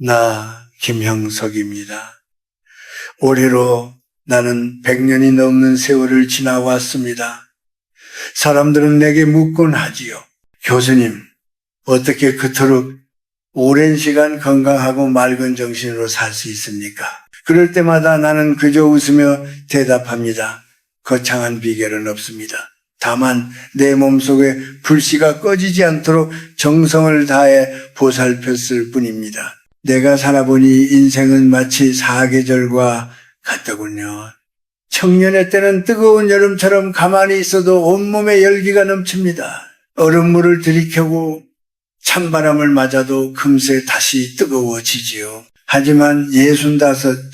나 김형석입니다. 올해로 나는 100년이 넘는 세월을 지나왔습니다. 사람들은 내게 묻곤 하지요. 교수님, 어떻게 그토록 오랜 시간 건강하고 맑은 정신으로 살 수 있습니까? 그럴 때마다 나는 그저 웃으며 대답합니다. 거창한 비결은 없습니다. 다만 내 몸속에 불씨가 꺼지지 않도록 정성을 다해 보살폈을 뿐입니다. 내가 살아보니 인생은 마치 사계절과 같더군요. 청년의 때는 뜨거운 여름처럼 가만히 있어도 온몸에 열기가 넘칩니다. 얼음물을 들이켜고 찬바람을 맞아도 금세 다시 뜨거워지지요. 하지만 65,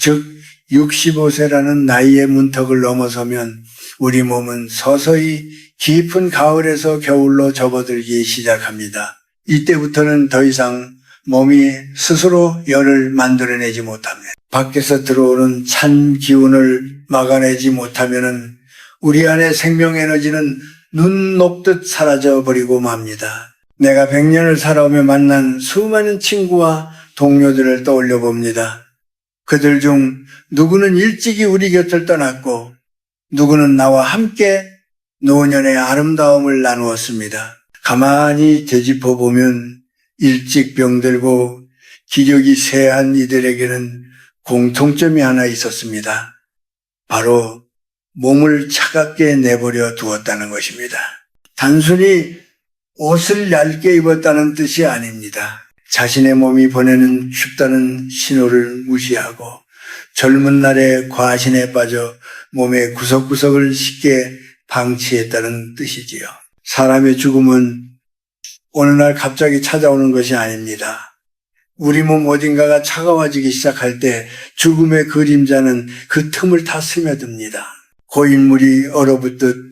즉 65세라는 나이의 문턱을 넘어서면 우리 몸은 서서히 깊은 가을에서 겨울로 접어들기 시작합니다. 이때부터는 더 이상 몸이 스스로 열을 만들어내지 못합니다. 밖에서 들어오는 찬 기운을 막아내지 못하면 우리 안의 생명에너지는 눈 녹듯 사라져버리고 맙니다. 내가 100년을 살아오며 만난 수많은 친구와 동료들을 떠올려 봅니다. 그들 중 누구는 일찍이 우리 곁을 떠났고 누구는 나와 함께 노년의 아름다움을 나누었습니다. 가만히 되짚어 보면 일찍 병들고 기력이 쇠한 이들에게는 공통점이 하나 있었습니다. 바로 몸을 차갑게 내버려 두었다는 것입니다. 단순히 옷을 얇게 입었다는 뜻이 아닙니다. 자신의 몸이 보내는 춥다는 신호를 무시하고 젊은 날의 과신에 빠져 몸의 구석구석을 쉽게 방치했다는 뜻이지요. 사람의 죽음은 어느 날 갑자기 찾아오는 것이 아닙니다. 우리 몸 어딘가가 차가워지기 시작할 때 죽음의 그림자는 그 틈을 다 스며듭니다. 고인물이 얼어붙듯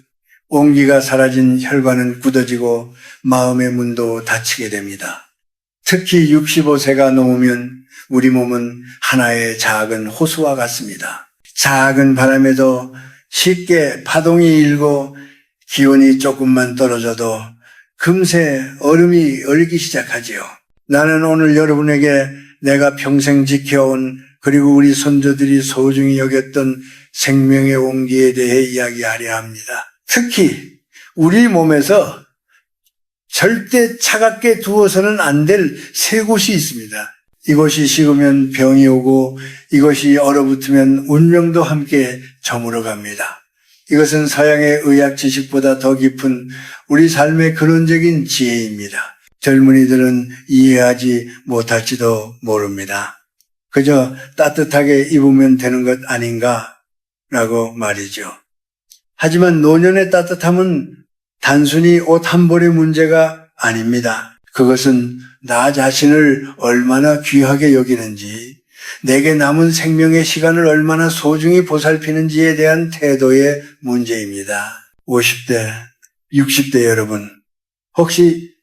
온기가 사라진 혈관은 굳어지고 마음의 문도 닫히게 됩니다. 특히 65세가 넘으면 우리 몸은 하나의 작은 호수와 같습니다. 작은 바람에도 쉽게 파동이 일고 기온이 조금만 떨어져도 금세 얼음이 얼기 시작하지요. 나는 오늘 여러분에게 내가 평생 지켜온 그리고 우리 선조들이 소중히 여겼던 생명의 온기에 대해 이야기하려 합니다. 특히 우리 몸에서 절대 차갑게 두어서는 안 될 세 곳이 있습니다. 이것이 식으면 병이 오고 이것이 얼어붙으면 운명도 함께 저물어 갑니다. 이것은 서양의 의학 지식보다 더 깊은 우리 삶의 근원적인 지혜입니다. 젊은이들은 이해하지 못할지도 모릅니다. 그저 따뜻하게 입으면 되는 것 아닌가라고 말이죠. 하지만 노년의 따뜻함은 단순히 옷 한 벌의 문제가 아닙니다. 그것은 나 자신을 얼마나 귀하게 여기는지, 내게 남은 생명의 시간을 얼마나 소중히 보살피는지에 대한 태도의 문제입니다. 50대, 60대 여러분, 혹시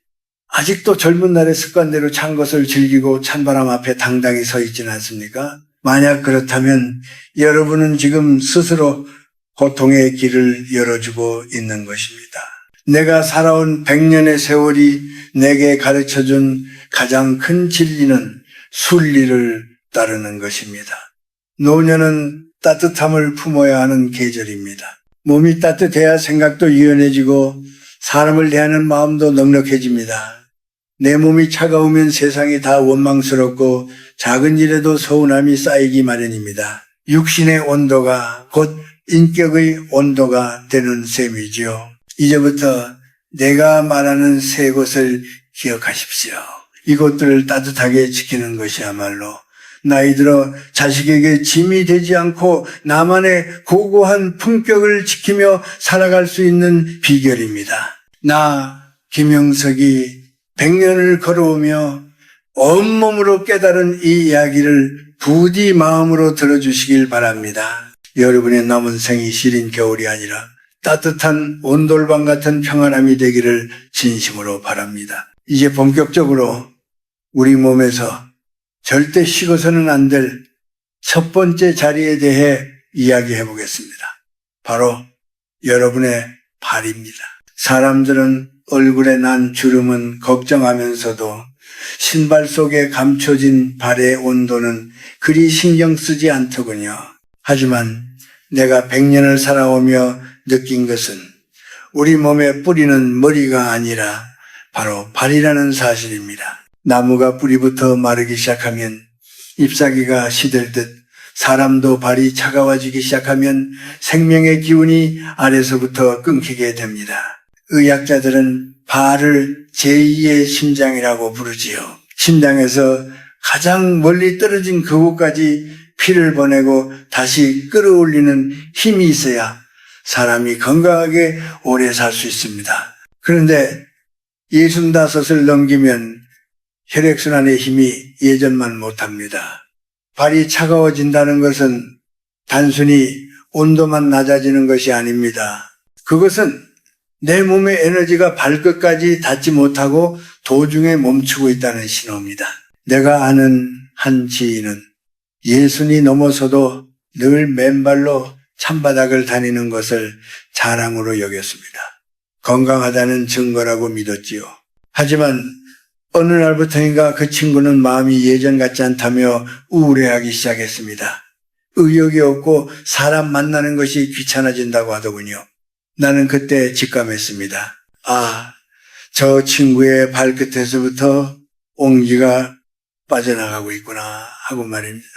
아직도 젊은 날의 습관대로 찬 것을 즐기고 찬바람 앞에 당당히 서 있지는 않습니까? 만약 그렇다면 여러분은 지금 스스로 고통의 길을 열어주고 있는 것입니다. 내가 살아온 100년의 세월이 내게 가르쳐준 가장 큰 진리는 순리를 따르는 것입니다. 노년은 따뜻함을 품어야 하는 계절입니다. 몸이 따뜻해야 생각도 유연해지고 사람을 대하는 마음도 넉넉해집니다. 내 몸이 차가우면 세상이 다 원망스럽고 작은 일에도 서운함이 쌓이기 마련입니다. 육신의 온도가 곧 인격의 온도가 되는 셈이죠. 이제부터 내가 말하는 세 곳을 기억하십시오. 이것들을 따뜻하게 지키는 것이야말로 나이 들어 자식에게 짐이 되지 않고 나만의 고고한 품격을 지키며 살아갈 수 있는 비결입니다. 나 김형석이 100년을 걸어오며 온몸으로 깨달은 이 이야기를 부디 마음으로 들어주시길 바랍니다. 여러분의 남은 생이 시린 겨울이 아니라 따뜻한 온돌방 같은 평안함이 되기를 진심으로 바랍니다. 이제 본격적으로 우리 몸에서 절대 식어서는 안 될 첫 번째 자리에 대해 이야기해 보겠습니다. 바로 여러분의 발입니다. 사람들은 얼굴에 난 주름은 걱정하면서도 신발 속에 감춰진 발의 온도는 그리 신경 쓰지 않더군요. 하지만 내가 100년을 살아오며 느낀 것은 우리 몸에 뿌리는 머리가 아니라 바로 발이라는 사실입니다. 나무가 뿌리부터 마르기 시작하면 잎사귀가 시들듯 사람도 발이 차가워지기 시작하면 생명의 기운이 아래서부터 끊기게 됩니다. 의학자들은 발을 제2의 심장이라고 부르지요. 심장에서 가장 멀리 떨어진 그곳까지 피를 보내고 다시 끌어올리는 힘이 있어야 사람이 건강하게 오래 살 수 있습니다. 그런데 65을 넘기면 혈액순환의 힘이 예전만 못합니다. 발이 차가워진다는 것은 단순히 온도만 낮아지는 것이 아닙니다. 그것은 내 몸의 에너지가 발끝까지 닿지 못하고 도중에 멈추고 있다는 신호입니다. 내가 아는 한 지인은 60이 넘어서도 늘 맨발로 찬바닥을 다니는 것을 자랑으로 여겼습니다. 건강하다는 증거라고 믿었지요. 하지만 어느 날부터인가 그 친구는 마음이 예전 같지 않다며 우울해하기 시작했습니다. 의욕이 없고 사람 만나는 것이 귀찮아진다고 하더군요. 나는 그때 직감했습니다. 아, 저 친구의 발끝에서부터 온기가 빠져나가고 있구나 하고 말입니다.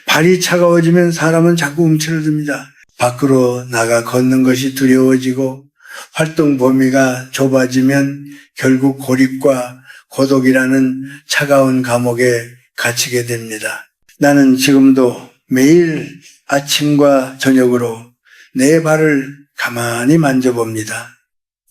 발이 차가워지면 사람은 자꾸 움츠러듭니다. 밖으로 나가 걷는 것이 두려워지고 활동 범위가 좁아지면 결국 고립과 고독이라는 차가운 감옥에 갇히게 됩니다. 나는 지금도 매일 아침과 저녁으로 내 발을 가만히 만져봅니다.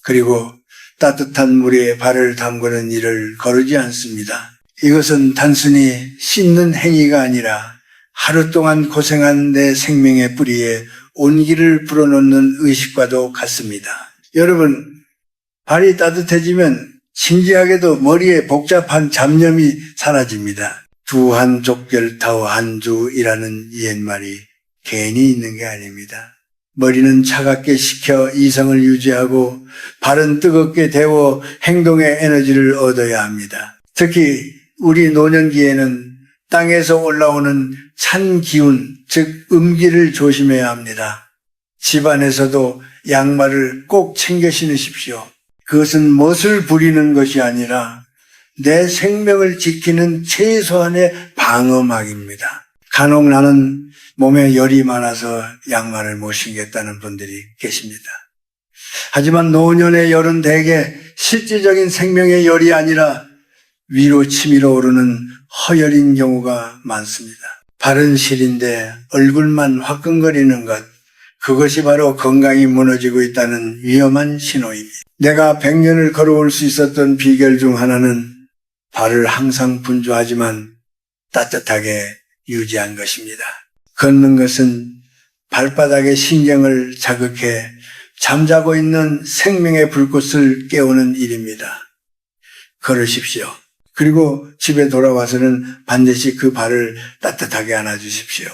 그리고 따뜻한 물에 발을 담그는 일을 거르지 않습니다. 이것은 단순히 씻는 행위가 아니라 하루 동안 고생한 내 생명의 뿌리에 온기를 불어넣는 의식과도 같습니다. 여러분, 발이 따뜻해지면 신기하게도 머리에 복잡한 잡념이 사라집니다. 두 한쪽 별타오 한주이라는 옛말이 괜히 있는 게 아닙니다. 머리는 차갑게 식혀 이성을 유지하고 발은 뜨겁게 데워 행동의 에너지를 얻어야 합니다. 특히 우리 노년기에는 땅에서 올라오는 찬 기운, 즉 음기를 조심해야 합니다. 집안에서도 양말을 꼭 챙겨 신으십시오. 그것은 멋을 부리는 것이 아니라 내 생명을 지키는 최소한의 방어막입니다. 간혹 나는 몸에 열이 많아서 양말을 못 신겠다는 분들이 계십니다. 하지만 노년의 열은 대개 실질적인 생명의 열이 아니라 위로 치밀어 오르는 허열인 경우가 많습니다. 발은 실인데 얼굴만 화끈거리는 것, 그것이 바로 건강이 무너지고 있다는 위험한 신호입니다. 내가 100년을 걸어올 수 있었던 비결 중 하나는 발을 항상 분주하지만 따뜻하게 유지한 것입니다. 걷는 것은 발바닥의 신경을 자극해 잠자고 있는 생명의 불꽃을 깨우는 일입니다. 걸으십시오. 그리고 집에 돌아와서는 반드시 그 발을 따뜻하게 안아주십시오.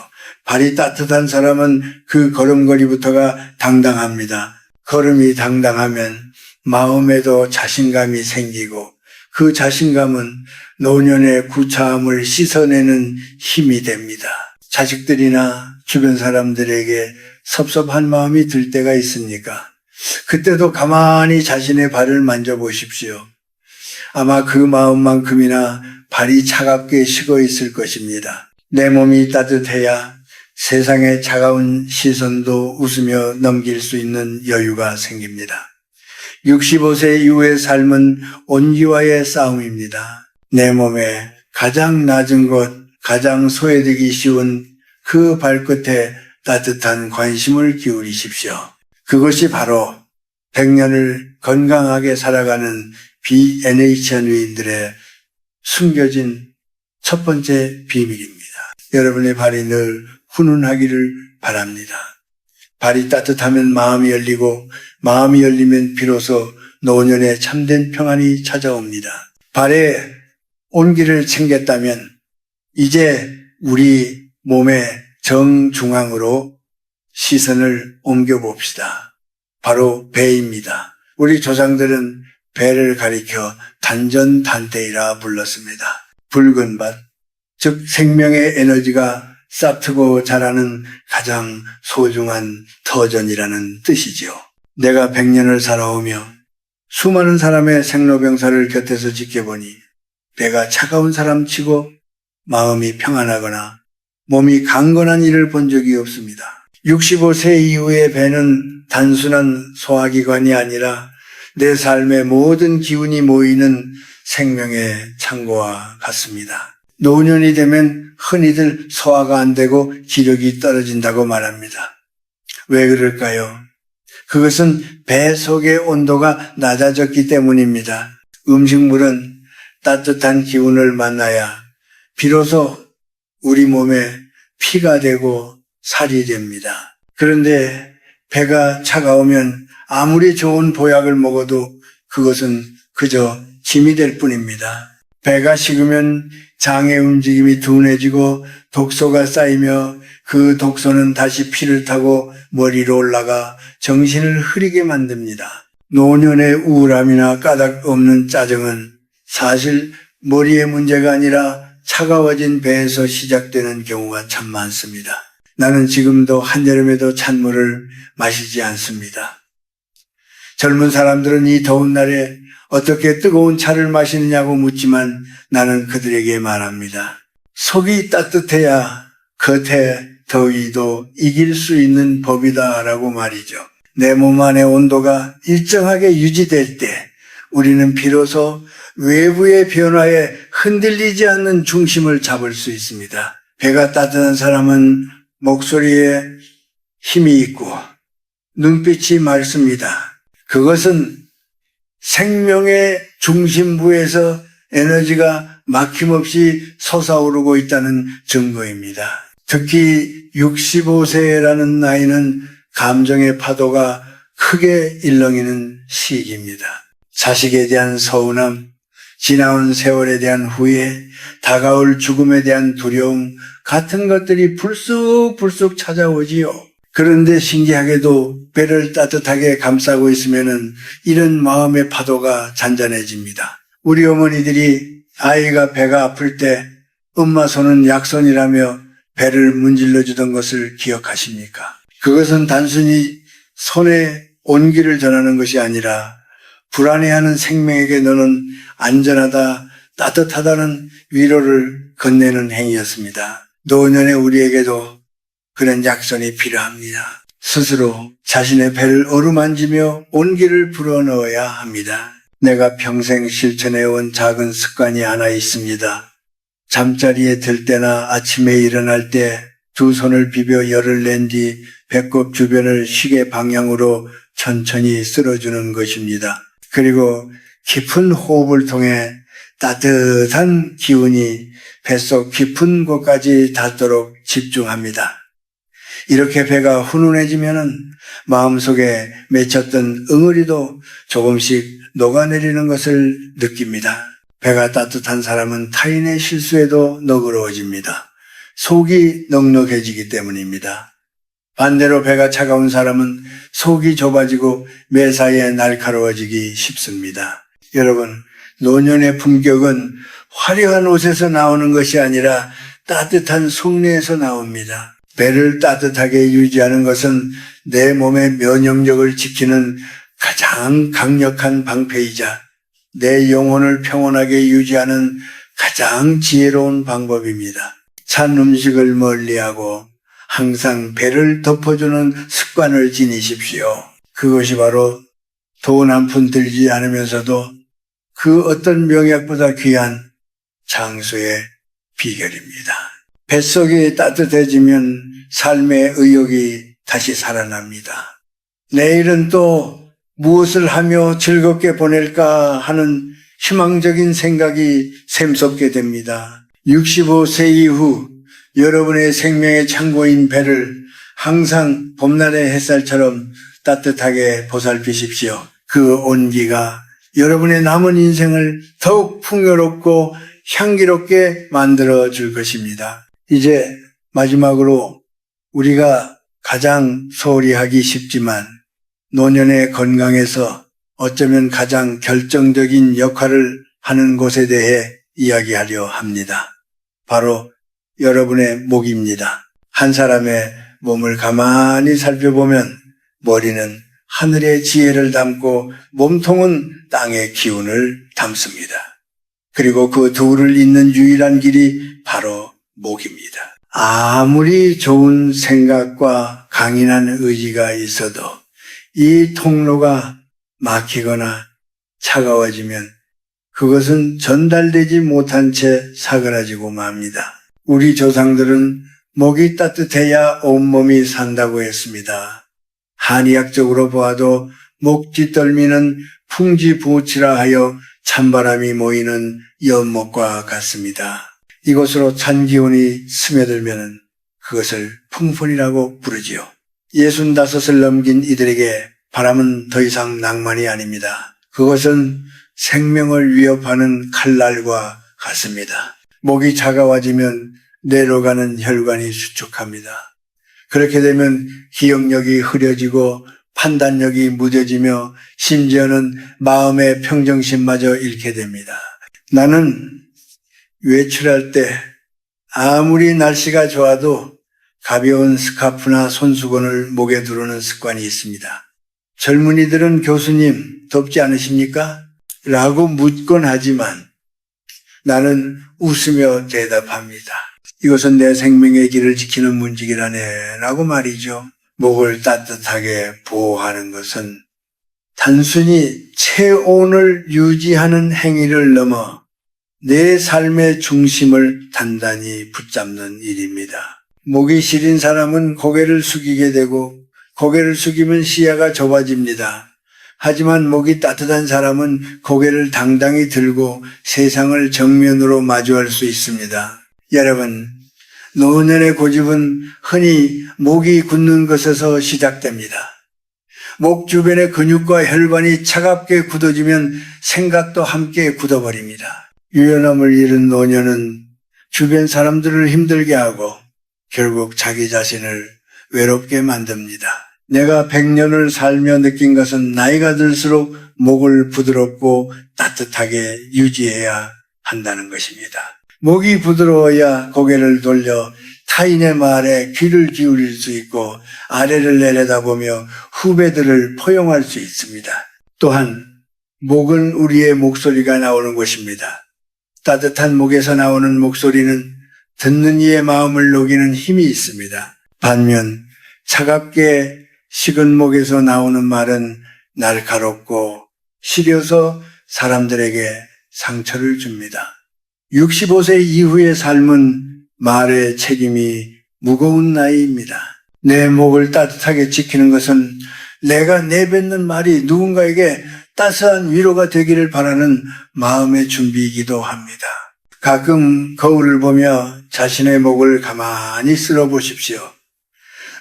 발이 따뜻한 사람은 그 걸음걸이부터가 당당합니다. 걸음이 당당하면 마음에도 자신감이 생기고 그 자신감은 노년의 구차함을 씻어내는 힘이 됩니다. 자식들이나 주변 사람들에게 섭섭한 마음이 들 때가 있습니까? 그때도 가만히 자신의 발을 만져보십시오. 아마 그 마음만큼이나 발이 차갑게 식어 있을 것입니다. 내 몸이 따뜻해야 세상의 차가운 시선도 웃으며 넘길 수 있는 여유가 생깁니다. 65세 이후의 삶은 온기와의 싸움입니다. 내 몸에 가장 낮은 곳, 가장 소외되기 쉬운 그 발끝에 따뜻한 관심을 기울이십시오. 그것이 바로 100년을 건강하게 살아가는 비NHN위인들의 숨겨진 첫 번째 비밀입니다. 여러분의 발이 늘 훈훈하기를 바랍니다. 발이 따뜻하면 마음이 열리고 마음이 열리면 비로소 노년의 참된 평안이 찾아옵니다. 발에 온기를 챙겼다면 이제 우리 몸의 정중앙으로 시선을 옮겨봅시다. 바로 배입니다. 우리 조상들은 배를 가리켜 단전단대이라 불렀습니다. 붉은 밭, 즉 생명의 에너지가 싹트고 자라는 가장 소중한 터전이라는 뜻이지요. 내가 100년을 살아오며 수많은 사람의 생로병사를 곁에서 지켜보니 배가 차가운 사람치고 마음이 평안하거나 몸이 강건한 일을 본 적이 없습니다. 65세 이후의 배는 단순한 소화기관이 아니라 내 삶의 모든 기운이 모이는 생명의 창고와 같습니다. 노년이 되면 흔히들 소화가 안 되고 기력이 떨어진다고 말합니다. 왜 그럴까요? 그것은 배 속의 온도가 낮아졌기 때문입니다. 음식물은 따뜻한 기운을 만나야 비로소 우리 몸에 피가 되고 살이 됩니다. 그런데 배가 차가우면 아무리 좋은 보약을 먹어도 그것은 그저 짐이 될 뿐입니다. 배가 식으면 장의 움직임이 둔해지고 독소가 쌓이며 그 독소는 다시 피를 타고 머리로 올라가 정신을 흐리게 만듭니다. 노년의 우울함이나 까닭 없는 짜증은 사실 머리의 문제가 아니라 차가워진 배에서 시작되는 경우가 참 많습니다. 나는 지금도 한여름에도 찬물을 마시지 않습니다. 젊은 사람들은 이 더운 날에 어떻게 뜨거운 차를 마시느냐고 묻지만 나는 그들에게 말합니다. 속이 따뜻해야 겉의 더위도 이길 수 있는 법이다라고 말이죠. 내 몸 안의 온도가 일정하게 유지될 때 우리는 비로소 외부의 변화에 흔들리지 않는 중심을 잡을 수 있습니다. 배가 따뜻한 사람은 목소리에 힘이 있고 눈빛이 맑습니다. 그것은 생명의 중심부에서 에너지가 막힘없이 솟아오르고 있다는 증거입니다. 특히 65세라는 나이는 감정의 파도가 크게 일렁이는 시기입니다. 자식에 대한 서운함, 지나온 세월에 대한 후회, 다가올 죽음에 대한 두려움 같은 것들이 불쑥불쑥 찾아오지요. 그런데 신기하게도 배를 따뜻하게 감싸고 있으면은 이런 마음의 파도가 잔잔해집니다. 우리 어머니들이 아이가 배가 아플 때 엄마 손은 약손이라며 배를 문질러 주던 것을 기억하십니까? 그것은 단순히 손에 온기를 전하는 것이 아니라 불안해하는 생명에게 너는 안전하다, 따뜻하다는 위로를 건네는 행위였습니다. 노년의 우리에게도 그런 약손이 필요합니다. 스스로 자신의 배를 어루만지며 온기를 불어넣어야 합니다. 내가 평생 실천해온 작은 습관이 하나 있습니다. 잠자리에 들 때나 아침에 일어날 때 두 손을 비벼 열을 낸 뒤 배꼽 주변을 시계 방향으로 천천히 쓸어주는 것입니다. 그리고 깊은 호흡을 통해 따뜻한 기운이 뱃속 깊은 곳까지 닿도록 집중합니다. 이렇게 배가 훈훈해지면은 마음속에 맺혔던 응어리도 조금씩 녹아내리는 것을 느낍니다. 배가 따뜻한 사람은 타인의 실수에도 너그러워집니다. 속이 넉넉해지기 때문입니다. 반대로 배가 차가운 사람은 속이 좁아지고 매사에 날카로워지기 쉽습니다. 여러분, 노년의 품격은 화려한 옷에서 나오는 것이 아니라 따뜻한 속내에서 나옵니다. 배를 따뜻하게 유지하는 것은 내 몸의 면역력을 지키는 가장 강력한 방패이자 내 영혼을 평온하게 유지하는 가장 지혜로운 방법입니다. 찬 음식을 멀리하고 항상 배를 덮어주는 습관을 지니십시오. 그것이 바로 돈 한 푼 들지 않으면서도 그 어떤 명약보다 귀한 장수의 비결입니다. 뱃속이 따뜻해지면 삶의 의욕이 다시 살아납니다. 내일은 또 무엇을 하며 즐겁게 보낼까 하는 희망적인 생각이 샘솟게 됩니다. 65세 이후 여러분의 생명의 창고인 배를 항상 봄날의 햇살처럼 따뜻하게 보살피십시오. 그 온기가 여러분의 남은 인생을 더욱 풍요롭고 향기롭게 만들어 줄 것입니다. 이제 마지막으로 우리가 가장 소홀히 하기 쉽지만 노년의 건강에서 어쩌면 가장 결정적인 역할을 하는 곳에 대해 이야기하려 합니다. 바로 여러분의 목입니다. 한 사람의 몸을 가만히 살펴보면 머리는 하늘의 지혜를 담고 몸통은 땅의 기운을 담습니다. 그리고 그 둘을 잇는 유일한 길이 바로 목입니다. 아무리 좋은 생각과 강인한 의지가 있어도 이 통로가 막히거나 차가워지면 그것은 전달되지 못한 채 사그라지고 맙니다. 우리 조상들은 목이 따뜻해야 온몸이 산다고 했습니다. 한의학적으로 보아도 목 뒷덜미는 풍지부치라 하여 찬바람이 모이는 연못과 같습니다. 이곳으로 찬 기운이 스며들면 그것을 풍분이라고 부르지요. 65을 넘긴 이들에게 바람은 더 이상 낭만이 아닙니다. 그것은 생명을 위협하는 칼날과 같습니다. 목이 차가워지면 뇌로 가는 혈관이 수축합니다. 그렇게 되면 기억력이 흐려지고 판단력이 무뎌지며 심지어는 마음의 평정심마저 잃게 됩니다. 나는 외출할 때 아무리 날씨가 좋아도 가벼운 스카프나 손수건을 목에 두르는 습관이 있습니다. 젊은이들은 교수님 덥지 않으십니까? 라고 묻곤 하지만 나는 웃으며 대답합니다. 이것은 내 생명의 길을 지키는 문직이라네 라고 말이죠. 목을 따뜻하게 보호하는 것은 단순히 체온을 유지하는 행위를 넘어 내 삶의 중심을 단단히 붙잡는 일입니다. 목이 시린 사람은 고개를 숙이게 되고 고개를 숙이면 시야가 좁아집니다. 하지만 목이 따뜻한 사람은 고개를 당당히 들고 세상을 정면으로 마주할 수 있습니다. 여러분, 노년의 고집은 흔히 목이 굳는 것에서 시작됩니다. 목 주변의 근육과 혈관이 차갑게 굳어지면 생각도 함께 굳어버립니다. 유연함을 잃은 노년은 주변 사람들을 힘들게 하고 결국 자기 자신을 외롭게 만듭니다. 내가 100년을 살며 느낀 것은 나이가 들수록 목을 부드럽고 따뜻하게 유지해야 한다는 것입니다. 목이 부드러워야 고개를 돌려 타인의 말에 귀를 기울일 수 있고 아래를 내려다보며 후배들을 포용할 수 있습니다. 또한 목은 우리의 목소리가 나오는 곳입니다. 따뜻한 목에서 나오는 목소리는 듣는 이의 마음을 녹이는 힘이 있습니다. 반면 차갑게 식은 목에서 나오는 말은 날카롭고 시려서 사람들에게 상처를 줍니다. 65세 이후의 삶은 말의 책임이 무거운 나이입니다. 내 목을 따뜻하게 지키는 것은 내가 내뱉는 말이 누군가에게 따스한 위로가 되기를 바라는 마음의 준비이기도 합니다. 가끔 거울을 보며 자신의 목을 가만히 쓸어보십시오.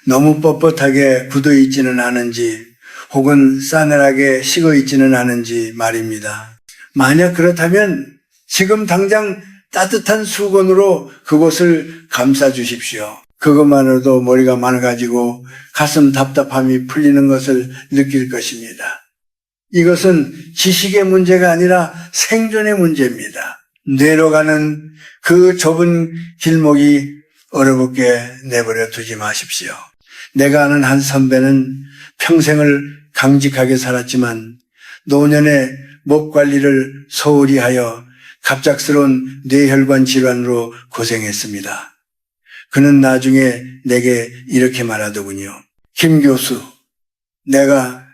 너무 뻣뻣하게 굳어있지는 않은지 혹은 싸늘하게 식어있지는 않은지 말입니다. 만약 그렇다면 지금 당장 따뜻한 수건으로 그곳을 감싸주십시오. 그것만으로도 머리가 맑아지고 가슴 답답함이 풀리는 것을 느낄 것입니다. 이것은 지식의 문제가 아니라 생존의 문제입니다. 뇌로 가는 그 좁은 길목이 얼어붙게 내버려 두지 마십시오. 내가 아는 한 선배는 평생을 강직하게 살았지만 노년에 목 관리를 소홀히 하여 갑작스러운 뇌혈관 질환으로 고생했습니다. 그는 나중에 내게 이렇게 말하더군요. 김 교수, 내가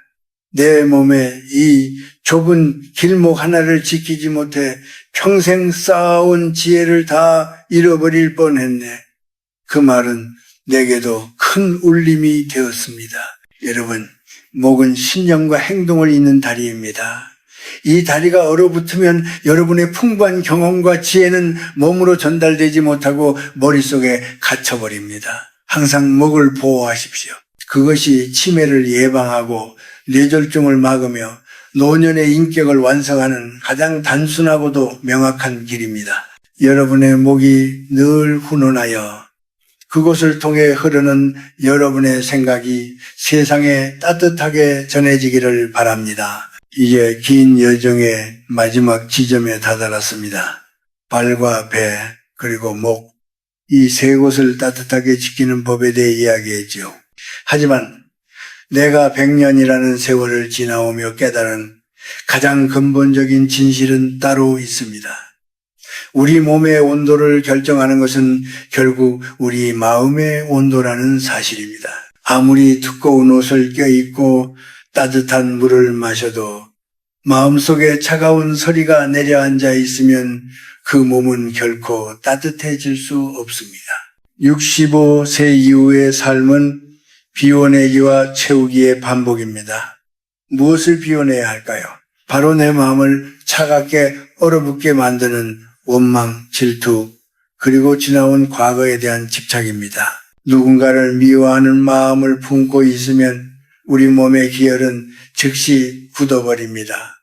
내 몸에 이 좁은 길목 하나를 지키지 못해 평생 쌓아온 지혜를 다 잃어버릴 뻔했네. 그 말은 내게도 큰 울림이 되었습니다. 여러분, 목은 신념과 행동을 잇는 다리입니다. 이 다리가 얼어붙으면 여러분의 풍부한 경험과 지혜는 몸으로 전달되지 못하고 머릿속에 갇혀버립니다. 항상 목을 보호하십시오. 그것이 치매를 예방하고 뇌졸중을 막으며 노년의 인격을 완성하는 가장 단순하고도 명확한 길입니다. 여러분의 목이 늘 훈훈하여 그곳을 통해 흐르는 여러분의 생각이 세상에 따뜻하게 전해지기를 바랍니다. 이제 긴 여정의 마지막 지점에 다다랐습니다. 발과 배 그리고 목, 이 세 곳을 따뜻하게 지키는 법에 대해 이야기했죠. 하지만 내가 100년이라는 세월을 지나오며 깨달은 가장 근본적인 진실은 따로 있습니다. 우리 몸의 온도를 결정하는 것은 결국 우리 마음의 온도라는 사실입니다. 아무리 두꺼운 옷을 껴입고 따뜻한 물을 마셔도 마음속에 차가운 서리가 내려앉아 있으면 그 몸은 결코 따뜻해질 수 없습니다. 65세 이후의 삶은 비워내기와 채우기의 반복입니다. 무엇을 비워내야 할까요? 바로 내 마음을 차갑게 얼어붙게 만드는 원망, 질투, 그리고 지나온 과거에 대한 집착입니다. 누군가를 미워하는 마음을 품고 있으면 우리 몸의 기혈은 즉시 굳어버립니다.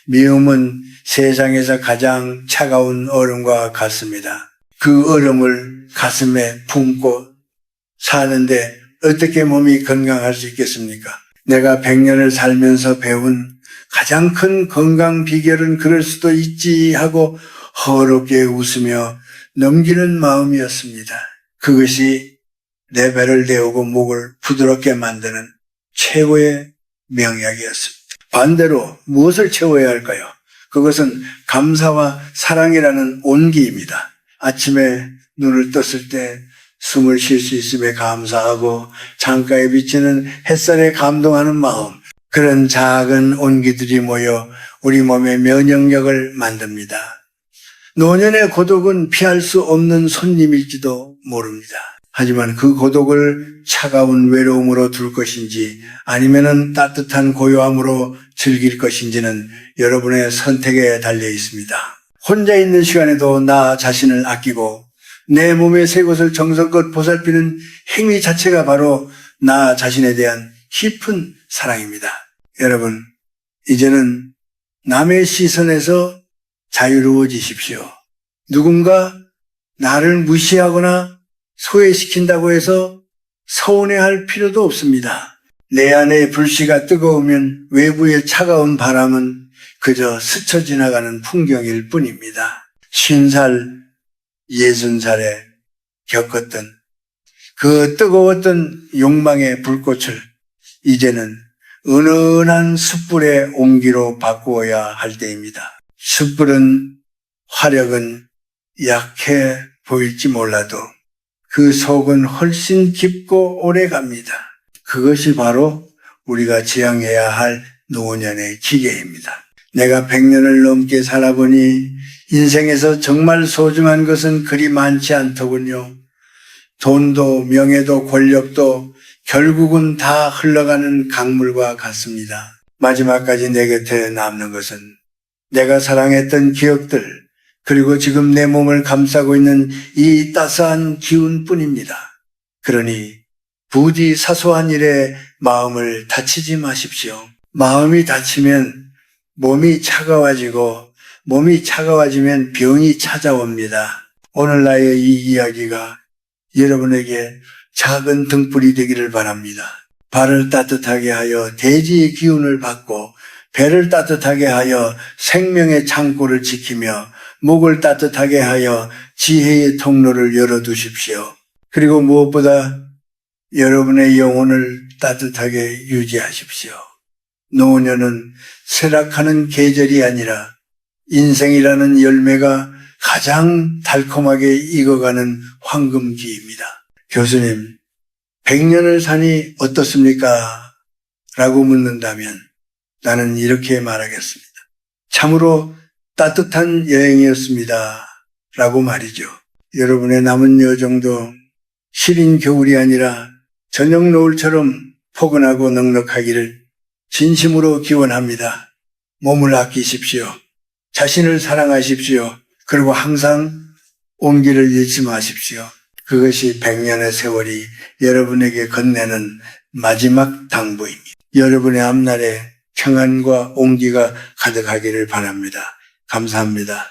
미움은 세상에서 가장 차가운 얼음과 같습니다. 그 얼음을 가슴에 품고 사는데 어떻게 몸이 건강할 수 있겠습니까? 내가 100년을 살면서 배운 가장 큰 건강 비결은 그럴 수도 있지 하고 허럽게 웃으며 넘기는 마음이었습니다. 그것이 내 배를 데우고 목을 부드럽게 만드는 최고의 명약이었습니다. 반대로 무엇을 채워야 할까요? 그것은 감사와 사랑이라는 온기입니다. 아침에 눈을 떴을 때 숨을 쉴 수 있음에 감사하고 창가에 비치는 햇살에 감동하는 마음, 그런 작은 온기들이 모여 우리 몸의 면역력을 만듭니다. 노년의 고독은 피할 수 없는 손님일지도 모릅니다. 하지만 그 고독을 차가운 외로움으로 둘 것인지 아니면은 따뜻한 고요함으로 즐길 것인지는 여러분의 선택에 달려 있습니다. 혼자 있는 시간에도 나 자신을 아끼고 내 몸의 새 곳을 정성껏 보살피는 행위 자체가 바로 나 자신에 대한 깊은 사랑입니다. 여러분, 이제는 남의 시선에서 자유로워지십시오. 누군가 나를 무시하거나 소외시킨다고 해서 서운해할 필요도 없습니다. 내 안의 불씨가 뜨거우면 외부의 차가운 바람은 그저 스쳐 지나가는 풍경일 뿐입니다. 50살, 60살에 겪었던 그 뜨거웠던 욕망의 불꽃을 이제는 은은한 숯불의 온기로 바꾸어야 할 때입니다. 숯불은 화력은 약해 보일지 몰라도 그 속은 훨씬 깊고 오래 갑니다. 그것이 바로 우리가 지향해야 할 노년의 기계입니다. 내가 100년을 넘게 살아보니 인생에서 정말 소중한 것은 그리 많지 않더군요. 돈도 명예도 권력도 결국은 다 흘러가는 강물과 같습니다. 마지막까지 내 곁에 남는 것은 내가 사랑했던 기억들, 그리고 지금 내 몸을 감싸고 있는 이 따스한 기운뿐입니다. 그러니 부디 사소한 일에 마음을 다치지 마십시오. 마음이 다치면 몸이 차가워지고 몸이 차가워지면 병이 찾아옵니다. 오늘 나의 이 이야기가 여러분에게 작은 등불이 되기를 바랍니다. 발을 따뜻하게 하여 대지의 기운을 받고 배를 따뜻하게 하여 생명의 창고를 지키며 목을 따뜻하게 하여 지혜의 통로를 열어두십시오. 그리고 무엇보다 여러분의 영혼을 따뜻하게 유지하십시오. 노년은 쇠락하는 계절이 아니라 인생이라는 열매가 가장 달콤하게 익어가는 황금기입니다. 교수님, 100년을 사니 어떻습니까? 라고 묻는다면 나는 이렇게 말하겠습니다. 참으로 따뜻한 여행이었습니다. 라고 말이죠. 여러분의 남은 여정도 시린 겨울이 아니라 저녁 노을처럼 포근하고 넉넉하기를 진심으로 기원합니다. 몸을 아끼십시오. 자신을 사랑하십시오. 그리고 항상 온기를 잃지 마십시오. 그것이 100년의 세월이 여러분에게 건네는 마지막 당부입니다. 여러분의 앞날에 평안과 온기가 가득하기를 바랍니다. 감사합니다.